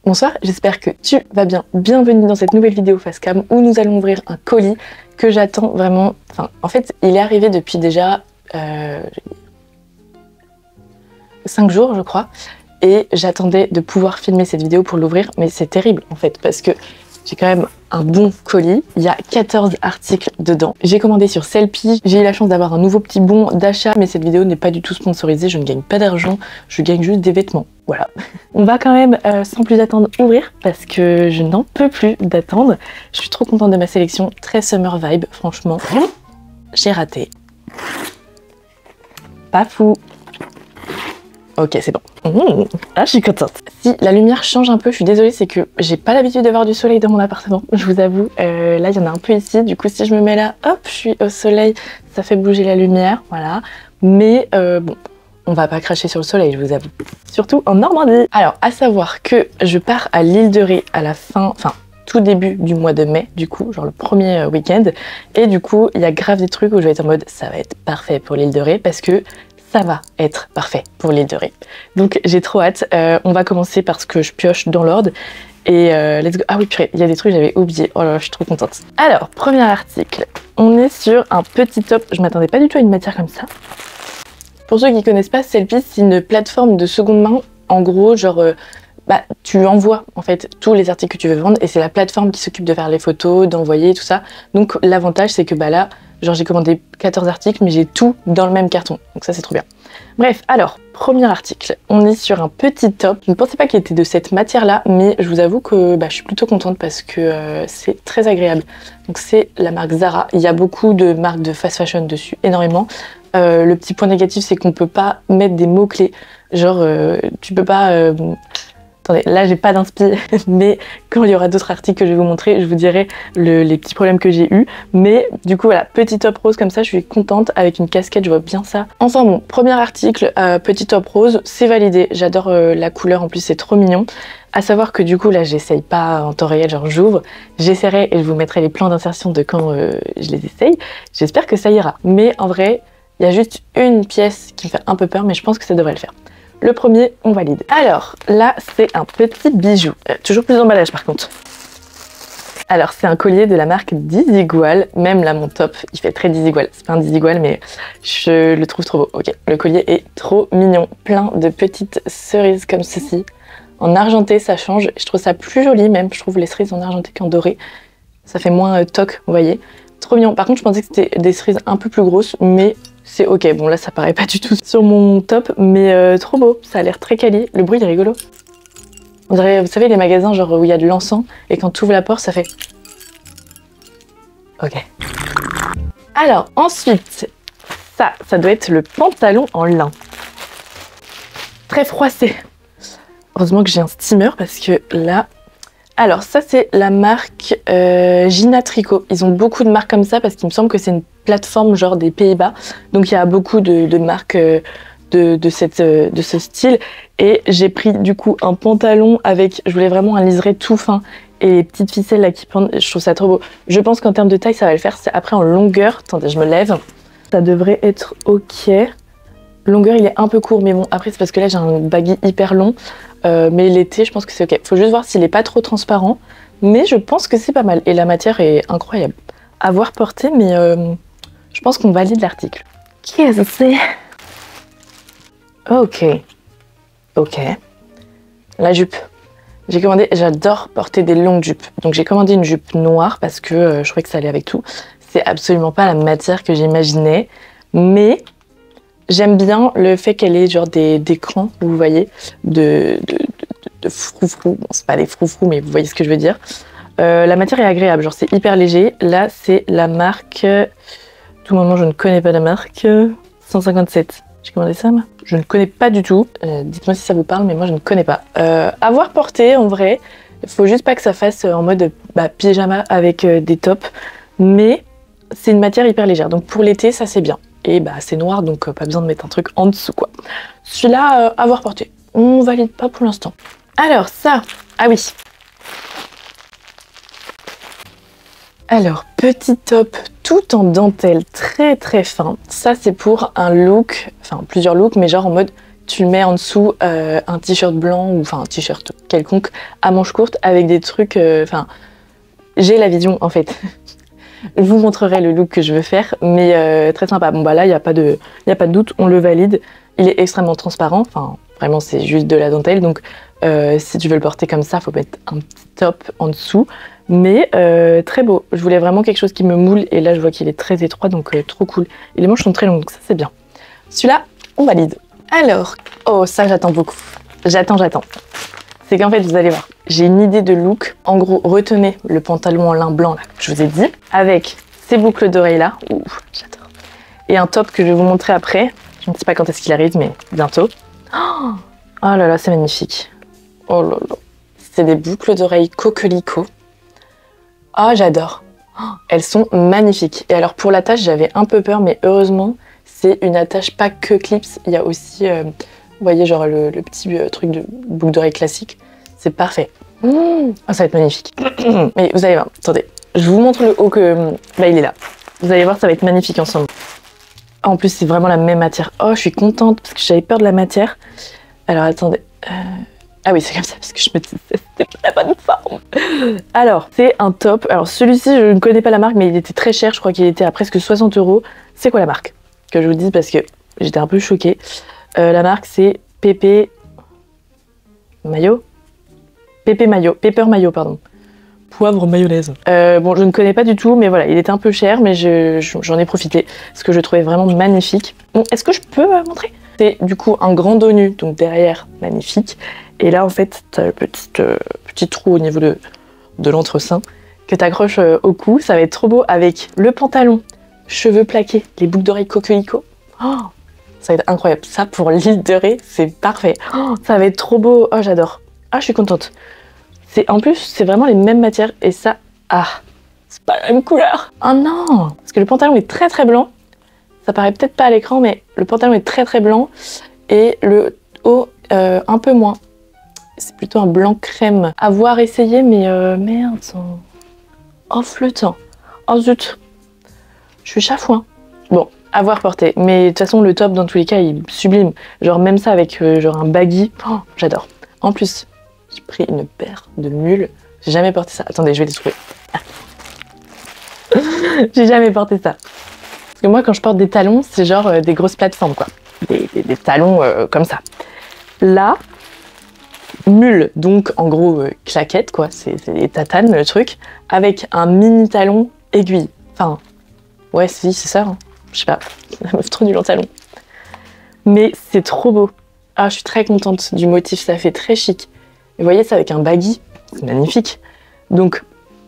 Bonsoir, j'espère que tu vas bien. Bienvenue dans cette nouvelle vidéo face cam où nous allons ouvrir un colis que j'attends vraiment. Enfin, en fait, il est arrivé depuis déjà 5 jours, je crois. Et j'attendais de pouvoir filmer cette vidéo pour l'ouvrir, mais c'est terrible en fait, parce que j'ai quand même un bon colis. Il y a 14 articles dedans. J'ai commandé sur Sellpy. J'ai eu la chance d'avoir un nouveau petit bon d'achat, mais cette vidéo n'est pas du tout sponsorisée. Je ne gagne pas d'argent, je gagne juste des vêtements. Voilà. On va quand même, sans plus attendre, ouvrir parce que je n'en peux plus d'attendre. Je suis trop contente de ma sélection. Très summer vibe, franchement. J'ai raté. Pas fou. Ok, c'est bon. Ah, je suis contente. Si la lumière change un peu, je suis désolée, c'est que j'ai pas l'habitude d'avoir du soleil dans mon appartement, je vous avoue. Là, il y en a un peu ici, du coup, si je me mets là, hop, je suis au soleil, ça fait bouger la lumière, voilà. Mais bon, on va pas cracher sur le soleil, je vous avoue. Surtout en Normandie. Alors, à savoir que je pars à l'île de Ré à la fin, tout début du mois de mai, du coup, genre le premier week-end. Et du coup, il y a grave des trucs où je vais être en mode, ça va être parfait pour l'île de Ré, parce que ça va être parfait pour l'île de Ré. Donc j'ai trop hâte. On va commencer parce que je pioche dans l'ordre. Et let's go. Ah oui, purée, il y a des trucs que j'avais oubliés. Oh là là, je suis trop contente. Alors, premier article. On est sur un petit top. Je m'attendais pas du tout à une matière comme ça. Pour ceux qui connaissent pas, Sellpy, c'est une plateforme de seconde main. En gros, genre, tu envoies en fait tous les articles que tu veux vendre et c'est la plateforme qui s'occupe de faire les photos, d'envoyer tout ça. Donc l'avantage, c'est que là, genre j'ai commandé 14 articles, mais j'ai tout dans le même carton. Donc ça, c'est trop bien. Bref, alors, premier article. On est sur un petit top. Je ne pensais pas qu'il était de cette matière-là, mais je vous avoue que je suis plutôt contente parce que c'est très agréable. Donc c'est la marque Zara. Il y a beaucoup de marques de fast fashion dessus, énormément. Le petit point négatif, c'est qu'on peut pas mettre des mots-clés. Genre, tu peux pas... Attendez, là j'ai pas d'inspi, mais quand il y aura d'autres articles que je vais vous montrer, je vous dirai les petits problèmes que j'ai eu. Mais du coup voilà, petit top rose comme ça, je suis contente avec une casquette, je vois bien ça. Enfin bon, premier article, petit top rose, c'est validé. J'adore la couleur, en plus c'est trop mignon. À savoir que du coup là j'essaye pas en temps réel, genre j'ouvre, j'essaierai et je vous mettrai les plans d'insertion de quand je les essaye. J'espère que ça ira. Mais en vrai, il y a juste une pièce qui me fait un peu peur, mais je pense que ça devrait le faire. Le premier, on valide. Alors, là, c'est un petit bijou. Toujours plus d'emballage, par contre. Alors, c'est un collier de la marque Desigual. Même là, mon top, il fait très Desigual. C'est pas un Desigual, mais je le trouve trop beau. Ok, le collier est trop mignon. Plein de petites cerises comme ceci. En argenté, ça change. Je trouve ça plus joli, même. Je trouve les cerises en argenté qu'en doré. Ça fait moins toc, vous voyez. Trop mignon. Par contre, je pensais que c'était des cerises un peu plus grosses, mais... c'est ok, bon là ça paraît pas du tout sur mon top, mais trop beau, ça a l'air très quali. Le bruit est rigolo. On dirait, vous savez, les magasins genre où il y a de l'encens et quand tu ouvres la porte, ça fait... Ok. Alors ensuite, ça doit être le pantalon en lin. Très froissé. Heureusement que j'ai un steamer parce que là... Alors ça c'est la marque Gina Tricot. Ils ont beaucoup de marques comme ça parce qu'il me semble que c'est une plateforme genre des Pays-Bas. Donc il y a beaucoup de marques de ce style. Et j'ai pris du coup un pantalon avec, je voulais vraiment un liseré tout fin et les petites ficelles là qui pendent. Je trouve ça trop beau. Je pense qu'en termes de taille ça va le faire. C'est après en longueur. Attendez, je me lève. Ça devrait être ok. Longueur il est un peu court mais bon après c'est parce que là j'ai un baggy hyper long. Mais l'été, je pense que c'est ok. Faut juste voir s'il est pas trop transparent. Mais je pense que c'est pas mal. Et la matière est incroyable. À voir porter, mais je pense qu'on valide l'article. Qu'est-ce que c'est? Ok. Ok. La jupe. J'ai commandé, j'adore porter des longues jupes. Donc j'ai commandé une jupe noire parce que je croyais que ça allait avec tout. C'est absolument pas la matière que j'imaginais. Mais... j'aime bien le fait qu'elle ait genre des crans, vous voyez, de froufrou. Bon, c'est pas des froufrous, mais vous voyez ce que je veux dire. La matière est agréable, genre c'est hyper léger. Là, c'est la marque... tout le moment, je ne connais pas la marque. 157. J'ai commandé ça, moi. Je ne connais pas du tout. Dites-moi si ça vous parle, mais moi, je ne connais pas. À voir porter, en vrai. Il faut juste pas que ça fasse en mode pyjama avec des tops. Mais c'est une matière hyper légère. Donc pour l'été, ça c'est bien. Et c'est noir, donc pas besoin de mettre un truc en dessous, quoi. Celui-là, à voir porter. On valide pas pour l'instant. Alors, ça... ah oui. Alors, petit top tout en dentelle, très très fin. Ça, c'est pour un look, enfin plusieurs looks, mais genre en mode tu le mets en dessous un t-shirt blanc ou enfin un t-shirt quelconque à manches courtes avec des trucs. Enfin, j'ai la vision en fait. Je vous montrerai le look que je veux faire, mais très sympa. Bon bah là, il n'y a pas de doute, on le valide. Il est extrêmement transparent, enfin vraiment c'est juste de la dentelle, donc si tu veux le porter comme ça, faut mettre un petit top en dessous. Mais très beau, je voulais vraiment quelque chose qui me moule, et là je vois qu'il est très étroit, donc trop cool. Et les manches sont très longues, donc ça c'est bien. Celui-là, on valide. Alors, oh ça j'attends beaucoup, j'attends. C'est qu'en fait, vous allez voir, j'ai une idée de look. En gros, retenez le pantalon en lin blanc là, que je vous ai dit, avec ces boucles d'oreilles là. Ouh, j'adore. Et un top que je vais vous montrer après. Je ne sais pas quand est-ce qu'il arrive, mais bientôt. Oh là là, c'est magnifique. Oh là là. C'est des boucles d'oreilles coquelicot. Oh, j'adore. Elles sont magnifiques. Et alors, pour l'attache, j'avais un peu peur, mais heureusement, c'est une attache pas que clips. Il y a aussi... vous voyez, genre le petit truc de boucle d'oreille classique. C'est parfait. Oh, ça va être magnifique. Mais vous allez voir, attendez. Je vous montre le haut que... Bah, il est là. Vous allez voir, ça va être magnifique ensemble. En plus, c'est vraiment la même matière. Oh, je suis contente parce que j'avais peur de la matière. Alors, attendez. Ah oui, c'est comme ça parce que je me disais c'était pas la bonne forme. Alors, c'est un top. Alors, celui-ci, je ne connais pas la marque, mais il était très cher. Je crois qu'il était à presque 60 €. C'est quoi la marque? Que je vous dise parce que j'étais un peu choquée. La marque, c'est Pépé Mayo. Pépé Mayo. Pepper Mayo, pardon. Poivre mayonnaise. Bon, je ne connais pas du tout, mais voilà, il était un peu cher, mais j'en ai profité parce que je le trouvais vraiment magnifique. Bon, est-ce que je peux montrer? C'est du coup un grand dos nu, donc derrière, magnifique. Et là, en fait, t'as le petit trou au niveau de l'entrecin que t'accroches au cou. Ça va être trop beau avec le pantalon, cheveux plaqués, les boucles d'oreilles coquelicot. Oh, ça va être incroyable. Ça, pour l'île de Ré, c'est parfait. Oh, ça va être trop beau. Oh, j'adore. Ah, je suis contente. En plus, c'est vraiment les mêmes matières. Et ça, ah, c'est pas la même couleur. Oh non, parce que le pantalon est très très blanc. Ça paraît peut-être pas à l'écran, mais le pantalon est très très blanc. Et le haut, un peu moins. C'est plutôt un blanc crème. À voir essayer, mais merde. Oh, flottant. Oh zut. Je suis chafouin. Bon, à voir porter. Mais de toute façon, le top, dans tous les cas, il est sublime. Genre, même ça avec genre un baggy. Oh, j'adore. En plus, j'ai pris une paire de mules. J'ai jamais porté ça. Attendez, je vais les trouver. J'ai jamais porté ça. Parce que moi, quand je porte des talons, c'est genre des grosses plateformes, quoi. Des talons comme ça. Là, mule, donc en gros claquette, quoi. C'est des tatanes, le truc. Avec un mini talon aiguille. Enfin, ouais, si, c'est ça. Hein. Je sais pas. La meuf trop nulle en talon. Mais c'est trop beau. Ah, je suis très contente du motif. Ça fait très chic. Vous voyez ça avec un baggy, c'est magnifique. Donc,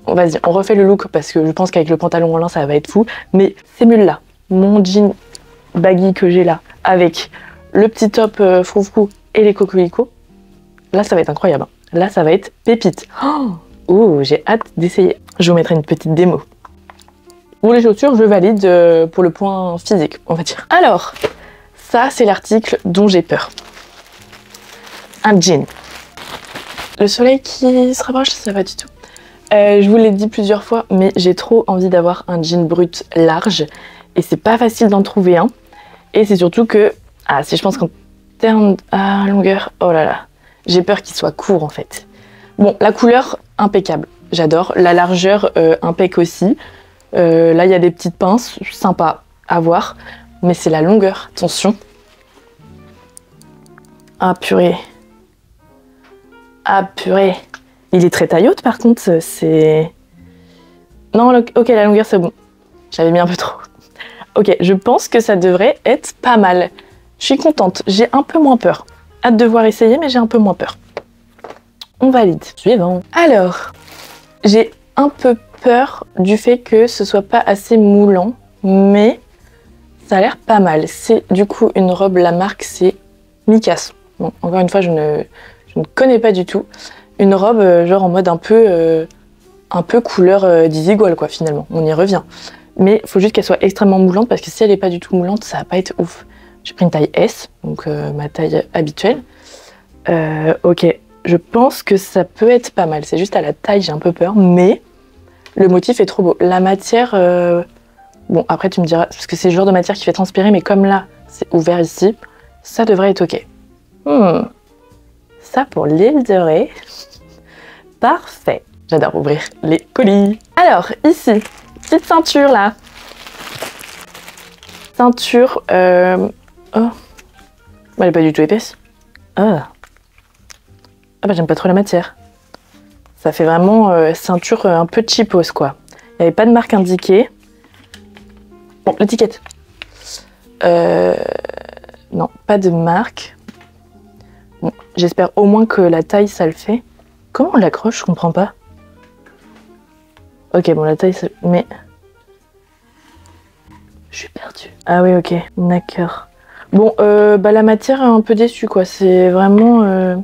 vas-y, on refait le look parce que je pense qu'avec le pantalon en lin, ça va être fou. Mais ces mules-là, mon jean baggy que j'ai là, avec le petit top froufrou et les coquelicots, là, ça va être incroyable. Là, ça va être pépite. Oh, j'ai hâte d'essayer. Je vous mettrai une petite démo. Pour les chaussures, je valide pour le point physique, on va dire. Alors, ça, c'est l'article dont j'ai peur. Un jean. Le soleil qui se rapproche, ça va du tout. Je vous l'ai dit plusieurs fois, mais j'ai trop envie d'avoir un jean brut large. Et c'est pas facile d'en trouver un. Et c'est surtout que, si je pense qu'en termes de longueur, oh là là, j'ai peur qu'il soit court en fait. Bon, la couleur, impeccable, j'adore. La largeur, impec aussi. Là, il y a des petites pinces, sympa à voir. Mais c'est la longueur, attention. Ah purée. Ah purée. Il est très taille haute par contre, c'est... Non, ok, la longueur c'est bon. J'avais mis un peu trop. Ok, je pense que ça devrait être pas mal. Je suis contente, j'ai un peu moins peur. Hâte de voir essayer, mais j'ai un peu moins peur. On valide. Suivant. Alors, j'ai un peu peur du fait que ce soit pas assez moulant, mais ça a l'air pas mal. C'est du coup une robe, la marque c'est Mikas. Bon, encore une fois, je ne connais pas du tout. Une robe genre en mode un peu couleur Desigual quoi finalement, on y revient. Mais il faut juste qu'elle soit extrêmement moulante parce que si elle n'est pas du tout moulante, ça va pas être ouf. J'ai pris une taille S, donc ma taille habituelle. Ok, je pense que ça peut être pas mal. C'est juste à la taille, j'ai un peu peur, mais le motif est trop beau. La matière, bon après tu me diras, parce que c'est le genre de matière qui fait transpirer, mais comme là, c'est ouvert ici, ça devrait être ok. Ça pour l'île de Ré. Parfait. J'adore ouvrir les colis. Alors, ici, petite ceinture là. Ceinture... Oh. Elle est pas du tout épaisse. Ah bah j'aime pas trop la matière. Ça fait vraiment ceinture un peu cheapos quoi. Il n'y avait pas de marque indiquée. Bon, l'étiquette. Non, pas de marque. Bon, j'espère au moins que la taille ça le fait. Comment on l'accroche? Je comprends pas. Ok, bon la taille ça... Mais... Je suis perdue. Ah oui, ok. D'accord. Bon, bah la matière est un peu déçue quoi. C'est vraiment...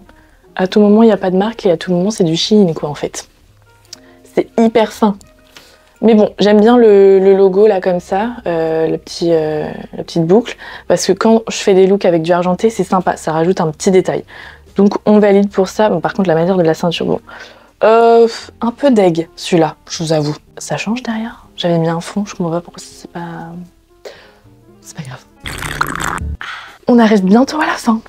À tout moment, il n'y a pas de marque et à tout moment, c'est du Shein, quoi, en fait. C'est hyper fin. Mais bon, j'aime bien le logo, là, comme ça, la petite boucle, parce que quand je fais des looks avec du argenté, c'est sympa, ça rajoute un petit détail. Donc, on valide pour ça. Bon, par contre, la matière de la ceinture, bon... un peu deg, celui-là, je vous avoue. Ça change derrière? J'avais mis un fond, je comprends pas pourquoi c'est pas... C'est pas grave. On arrive bientôt à la fin.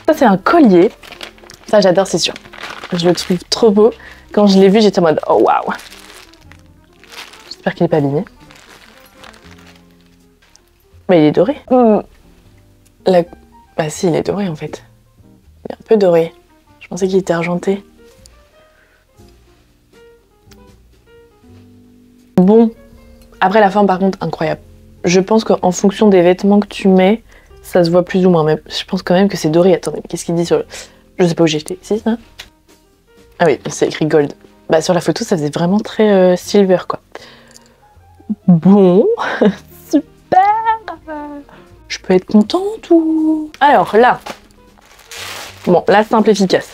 Ça c'est un collier, ça j'adore c'est sûr, je le trouve trop beau. Quand je l'ai vu j'étais en mode oh waouh. J'espère qu'il n'est pas abîmé. Mais il est doré. Bah si il est doré en fait, il est un peu doré, je pensais qu'il était argenté. Bon, après la forme par contre incroyable. Je pense qu'en fonction des vêtements que tu mets, ça se voit plus ou moins, mais je pense quand même que c'est doré. Attendez, qu'est-ce qu'il dit sur le... Je sais pas où j'ai jeté. Si, ça? Ah oui, c'est écrit gold. Bah sur la photo, ça faisait vraiment très silver, quoi. Bon, super. Je peux être contente ou... Alors là, bon, là, simple, efficace.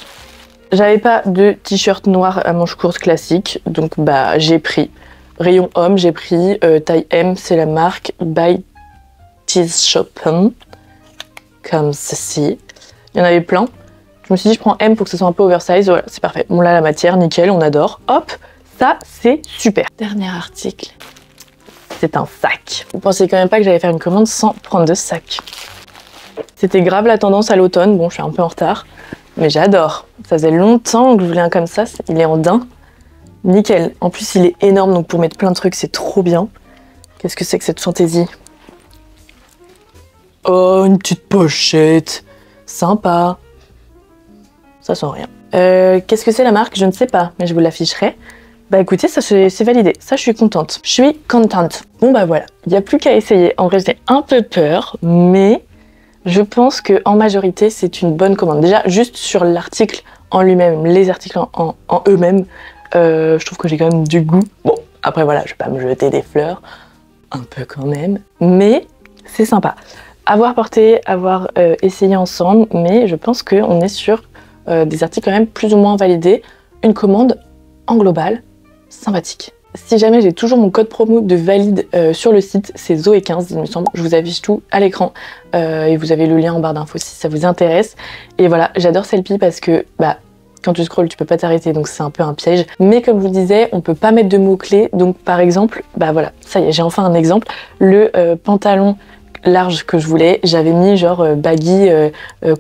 J'avais pas de t-shirt noir à manches courtes classique, donc bah j'ai pris rayon homme, j'ai pris taille M, c'est la marque by Tees Shoppen. Comme ceci. Il y en avait plein. Je me suis dit, je prends M pour que ce soit un peu oversize. Voilà, c'est parfait. Bon, là, la matière, nickel, on adore. Hop, ça, c'est super. Dernier article. C'est un sac. Vous pensez quand même pas que j'allais faire une commande sans prendre de sac. C'était grave la tendance à l'automne. Bon, je suis un peu en retard. Mais j'adore. Ça faisait longtemps que je voulais un comme ça. Il est en daim. Nickel. En plus, il est énorme. Donc, pour mettre plein de trucs, c'est trop bien. Qu'est-ce que c'est que cette fantaisie? Oh, une petite pochette. Sympa. Ça sent rien. Qu'est-ce que c'est la marque? Je ne sais pas, mais je vous l'afficherai. Bah écoutez, ça c'est validé. Ça, je suis contente. Je suis contente. Bon bah voilà, il n'y a plus qu'à essayer. En vrai, j'ai un peu peur, mais je pense qu'en majorité, c'est une bonne commande. Déjà, juste sur l'article en lui-même, les articles en eux-mêmes, je trouve que j'ai quand même du goût. Bon, après voilà, je vais pas me jeter des fleurs. Un peu quand même. Mais c'est sympa. Avoir porté, avoir essayé ensemble, mais je pense qu'on est sur des articles quand même plus ou moins validés. Une commande en global, sympathique. Si jamais j'ai toujours mon code promo de valide sur le site, c'est Zoé15 il me semble, je vous affiche tout à l'écran et vous avez le lien en barre d'infos si ça vous intéresse. Et voilà, j'adore Sellpy parce que bah, quand tu scrolles tu peux pas t'arrêter donc c'est un peu un piège. Mais comme je vous disais, on peut pas mettre de mots-clés, donc par exemple, bah voilà, ça y est, j'ai enfin un exemple, le pantalon large que je voulais, j'avais mis genre baggy,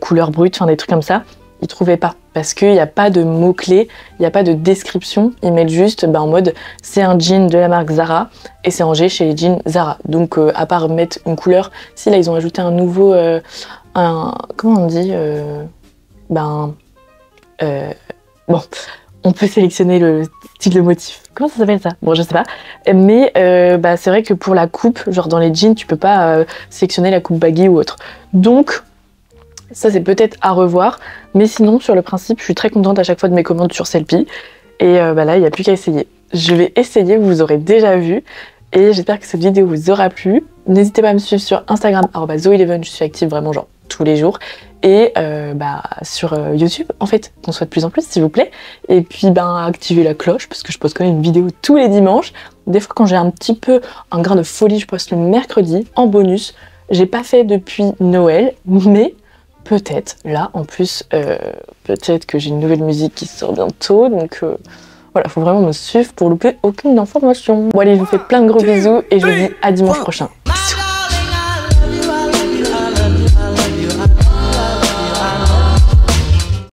couleur brute, enfin des trucs comme ça. Ils trouvaient pas parce qu'il n'y a pas de mots-clés, il n'y a pas de description, ils mettent juste en mode c'est un jean de la marque Zara et c'est rangé chez les jeans Zara. Donc à part mettre une couleur, si là ils ont ajouté un nouveau, comment on dit, bon, on peut sélectionner le style de motif. Comment ça s'appelle ça? Bon, je sais pas. Mais c'est vrai que pour la coupe, genre dans les jeans, tu peux pas sélectionner la coupe baggy ou autre. Donc, ça c'est peut-être à revoir. Mais sinon, sur le principe, je suis très contente à chaque fois de mes commandes sur Sellpy. Et là, il n'y a plus qu'à essayer. Je vais essayer, vous aurez déjà vu. Et j'espère que cette vidéo vous aura plu. N'hésitez pas à me suivre sur Instagram, @Zoe11, je suis active vraiment genre tous les jours. Et sur YouTube, en fait, qu'on soit de plus en plus, s'il vous plaît. Et puis, activez la cloche, parce que je poste quand même une vidéo tous les dimanches. Des fois, quand j'ai un petit peu un grain de folie, je poste le mercredi, en bonus. J'ai pas fait depuis Noël, mais peut-être, là, en plus, peut-être que j'ai une nouvelle musique qui sort bientôt, donc voilà, faut vraiment me suivre pour louper aucune information. Bon allez, je vous fais plein de gros bisous, et je vous dis à dimanche prochain.